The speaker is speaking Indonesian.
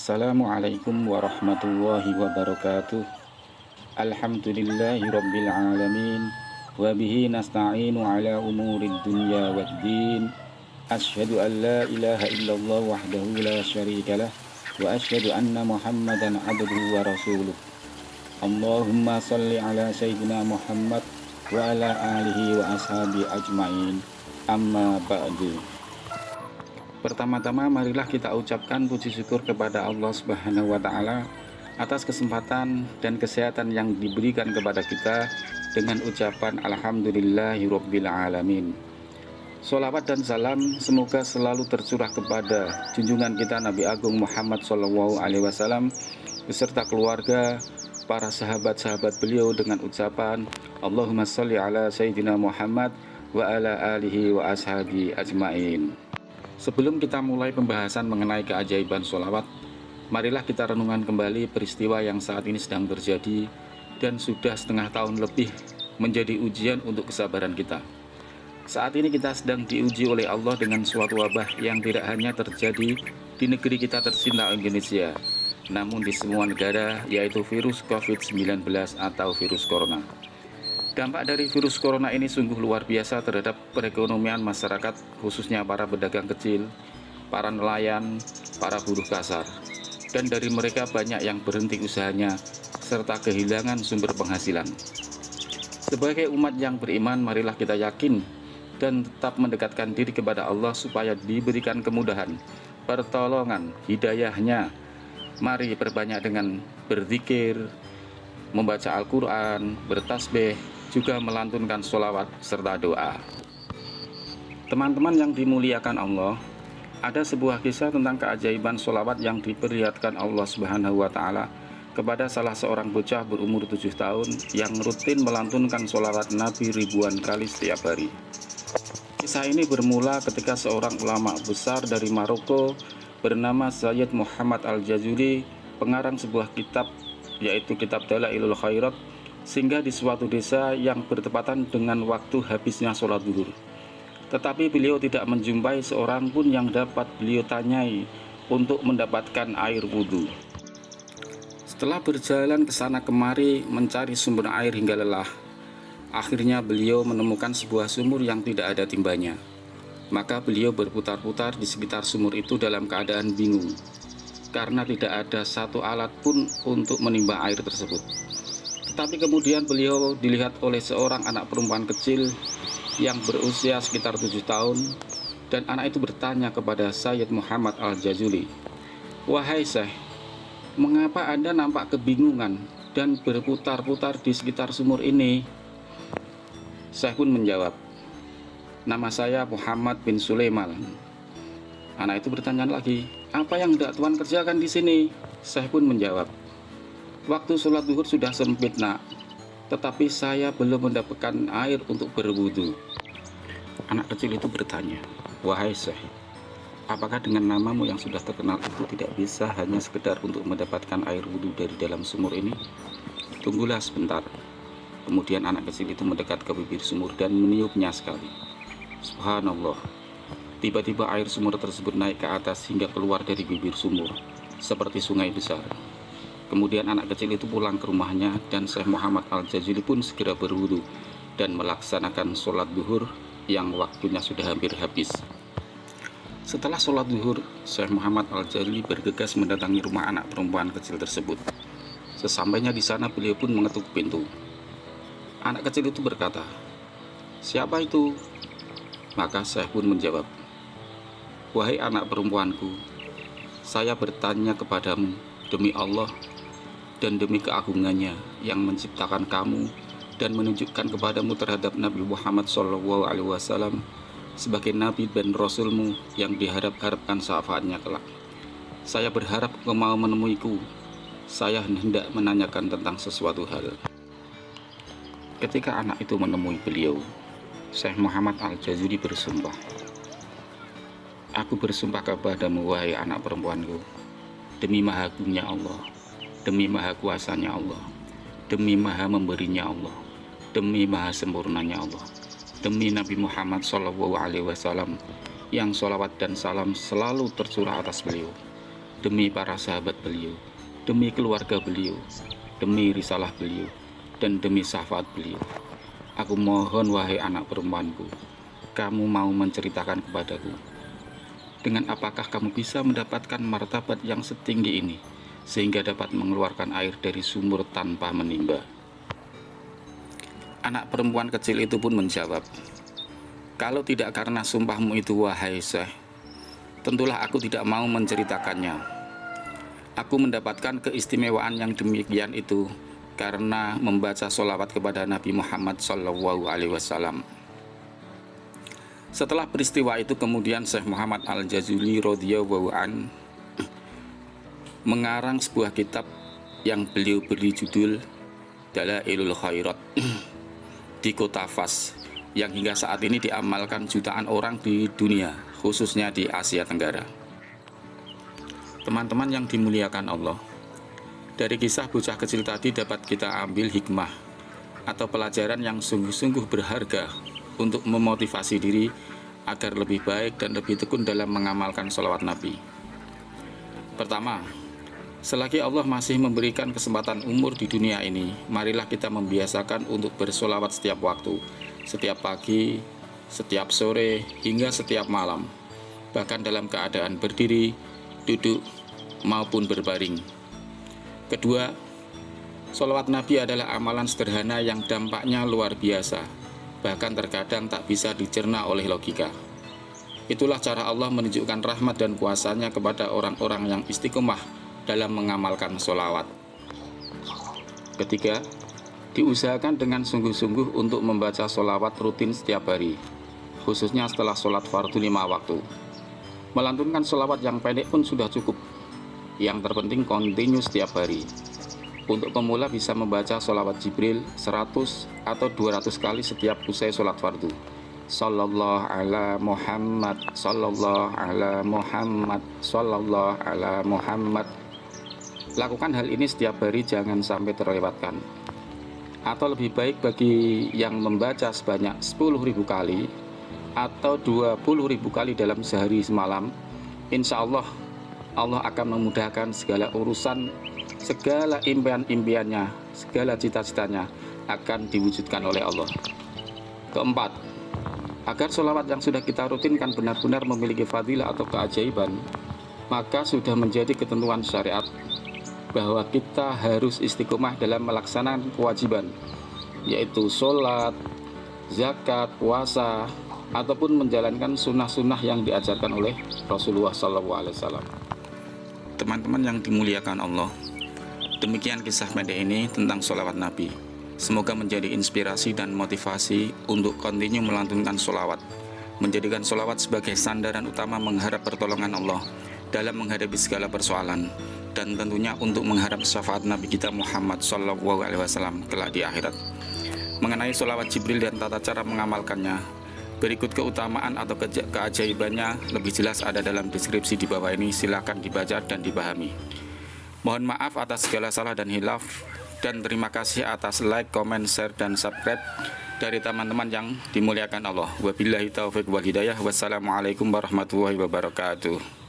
Assalamualaikum warahmatullahi wabarakatuh. Alhamdulillahi rabbil alamin. Wa bihi nasta'inu ala umurid dunya waddin. Asyhadu an la ilaha illallah wahdahu la syarikalah. Wa asyhadu anna muhammadan abduhu wa rasuluh. Allahumma salli ala sayyidina Muhammad wa ala alihi wa ashabi ajmain. Amma ba'du. Pertama-tama marilah kita ucapkan puji syukur kepada Allah Subhanahu wa taala atas kesempatan dan kesehatan yang diberikan kepada kita dengan ucapan alhamdulillahirabbil alamin. Sholawat dan salam semoga selalu tercurah kepada junjungan kita Nabi Agung Muhammad SAW beserta keluarga, para sahabat-sahabat beliau dengan ucapan Allahumma sholli ala sayyidina Muhammad wa ala alihi wa ashabi ajmain. Sebelum kita mulai pembahasan mengenai keajaiban sholawat, marilah kita renungan kembali peristiwa yang saat ini sedang terjadi dan sudah setengah tahun lebih menjadi ujian untuk kesabaran kita. Saat ini kita sedang diuji oleh Allah dengan suatu wabah yang tidak hanya terjadi di negeri kita tercinta Indonesia, namun di semua negara, yaitu virus COVID-19 atau virus corona. Dampak dari virus corona ini sungguh luar biasa terhadap perekonomian masyarakat, khususnya para pedagang kecil, para nelayan, para buruh kasar. Dan dari mereka banyak yang berhenti usahanya, serta kehilangan sumber penghasilan. Sebagai umat yang beriman, marilah kita yakin dan tetap mendekatkan diri kepada Allah supaya diberikan kemudahan, pertolongan, hidayahnya. Mari perbanyak dengan berzikir, membaca Al-Quran, bertasbih, juga melantunkan sholawat serta doa. Teman-teman yang dimuliakan Allah, ada sebuah kisah tentang keajaiban sholawat yang diperlihatkan Allah Subhanahu wa taala kepada salah seorang bocah berumur 7 tahun yang rutin melantunkan sholawat Nabi ribuan kali setiap hari. Kisah ini bermula ketika seorang ulama besar dari Maroko bernama Sayyid Muhammad Al-Jazuli, pengarang sebuah kitab yaitu kitab Dalailul Khairat, singgah di suatu desa yang bertepatan dengan waktu habisnya sholat zuhur. Tetapi beliau tidak menjumpai seorang pun yang dapat beliau tanyai untuk mendapatkan air wudhu. Setelah berjalan ke sana kemari mencari sumber air hingga lelah, akhirnya beliau menemukan sebuah sumur yang tidak ada timbanya. Maka beliau berputar-putar di sekitar sumur itu dalam keadaan bingung, karena tidak ada satu alat pun untuk menimba air tersebut. Tetapi kemudian beliau dilihat oleh seorang anak perempuan kecil yang berusia sekitar 7 tahun, dan anak itu bertanya kepada Sayyid Muhammad Al-Jazuli, "Wahai Syekh, mengapa Anda nampak kebingungan dan berputar-putar di sekitar sumur ini?" Syekh pun menjawab, "Nama saya Muhammad bin Sulaiman." Anak itu bertanya lagi, "Apa yang hendak Tuan kerjakan di sini?" Syekh pun menjawab, "Waktu sholat zuhur sudah sempit nak, tetapi saya belum mendapatkan air untuk berwudu." Anak kecil itu bertanya, "Wahai Syekh, apakah dengan namamu yang sudah terkenal itu tidak bisa hanya sekedar untuk mendapatkan air wudu dari dalam sumur ini? Tunggulah sebentar." Kemudian anak kecil itu mendekat ke bibir sumur dan meniupnya sekali. Subhanallah, tiba-tiba air sumur tersebut naik ke atas hingga keluar dari bibir sumur, seperti sungai besar. Kemudian anak kecil itu pulang ke rumahnya dan Syekh Muhammad Al-Jazuli pun segera berwudu dan melaksanakan sholat zuhur yang waktunya sudah hampir habis. Setelah sholat zuhur, Syekh Muhammad Al-Jazuli bergegas mendatangi rumah anak perempuan kecil tersebut. Sesampainya di sana beliau pun mengetuk pintu. Anak kecil itu berkata, "Siapa itu?" Maka Syekh pun menjawab, "Wahai anak perempuanku, saya bertanya kepadamu demi Allah dan demi keagungannya yang menciptakan kamu dan menunjukkan kepadamu terhadap Nabi Muhammad SAW sebagai Nabi dan Rasulmu yang diharap-harapkan syafaatnya kelak. Saya berharap kau mau menemuiku. Saya hendak menanyakan tentang sesuatu hal." Ketika anak itu menemui beliau, Syekh Muhammad Al-Jazuli bersumpah, "Aku bersumpah kepadamu wahai anak perempuanku, demi maha agungnya Allah, demi maha kuasanya Allah, demi maha memberinya Allah, demi maha sempurnanya Allah, demi Nabi Muhammad SAW yang sholawat dan salam selalu tercurah atas beliau, demi para sahabat beliau, demi keluarga beliau, demi risalah beliau, dan demi syafaat beliau. Aku mohon wahai anak perempuanku, kamu mau menceritakan kepadaku, dengan apakah kamu bisa mendapatkan martabat yang setinggi ini, sehingga dapat mengeluarkan air dari sumur tanpa menimba. Anak perempuan kecil itu pun menjawab, kalau tidak karena sumpahmu itu wahai Syekh, tentulah aku tidak mau menceritakannya. Aku mendapatkan keistimewaan yang demikian itu karena membaca sholawat kepada Nabi Muhammad SAW. Setelah peristiwa itu kemudian Syekh Muhammad Al-Jazuli radhiyallahu an mengarang sebuah kitab yang beliau beri judul Dalailul Khairat di kota Fas, yang hingga saat ini diamalkan jutaan orang di dunia, khususnya di Asia Tenggara. Teman-teman yang dimuliakan Allah, dari kisah bocah kecil tadi dapat kita ambil hikmah atau pelajaran yang sungguh-sungguh berharga untuk memotivasi diri agar lebih baik dan lebih tekun dalam mengamalkan sholawat Nabi. Pertama, selagi Allah masih memberikan kesempatan umur di dunia ini, marilah kita membiasakan untuk bersolawat setiap waktu, setiap pagi, setiap sore, hingga setiap malam, bahkan dalam keadaan berdiri, duduk, maupun berbaring. Kedua, sholawat Nabi adalah amalan sederhana yang dampaknya luar biasa, bahkan terkadang tak bisa dicerna oleh logika. Itulah cara Allah menunjukkan rahmat dan kuasanya kepada orang-orang yang istiqomah dalam mengamalkan sholawat. Ketiga, diusahakan dengan sungguh-sungguh untuk membaca sholawat rutin setiap hari, khususnya setelah sholat fardu 5 waktu. Melantunkan sholawat yang pendek pun sudah cukup. Yang terpenting kontinu setiap hari. Untuk pemula bisa membaca sholawat Jibril 100 atau 200 kali setiap usai sholat fardu. Sallallahu ala Muhammad, sallallahu ala Muhammad, sallallahu ala Muhammad. Lakukan hal ini setiap hari, jangan sampai terlewatkan. Atau lebih baik bagi yang membaca sebanyak 10.000 kali atau 20.000 kali dalam sehari semalam, insya Allah akan memudahkan segala urusan, segala impian-impiannya, segala cita-citanya akan diwujudkan oleh Allah. Keempat, agar sholawat yang sudah kita rutinkan benar-benar memiliki fadilah atau keajaiban, maka sudah menjadi ketentuan syariat bahwa kita harus istiqomah dalam melaksanakan kewajiban, yaitu sholat, zakat, puasa, ataupun menjalankan sunnah-sunnah yang diajarkan oleh Rasulullah SAW. Teman-teman yang dimuliakan Allah, demikian kisah pendek ini tentang sholawat Nabi. Semoga menjadi inspirasi dan motivasi untuk kontinu melantunkan sholawat, menjadikan sholawat sebagai sandaran utama mengharap pertolongan Allah dalam menghadapi segala persoalan, dan tentunya untuk mengharap syafaat Nabi kita Muhammad SAW kelak di akhirat. Mengenai sholawat Jibril dan tata cara mengamalkannya, berikut keutamaan atau keajaibannya lebih jelas ada dalam deskripsi di bawah ini, silakan dibaca dan dipahami. Mohon maaf atas segala salah dan hilaf, dan terima kasih atas like, comment, share, dan subscribe dari teman-teman yang dimuliakan Allah. Wabillahi taufiq wal hidayah. Wassalamualaikum warahmatullahi wabarakatuh.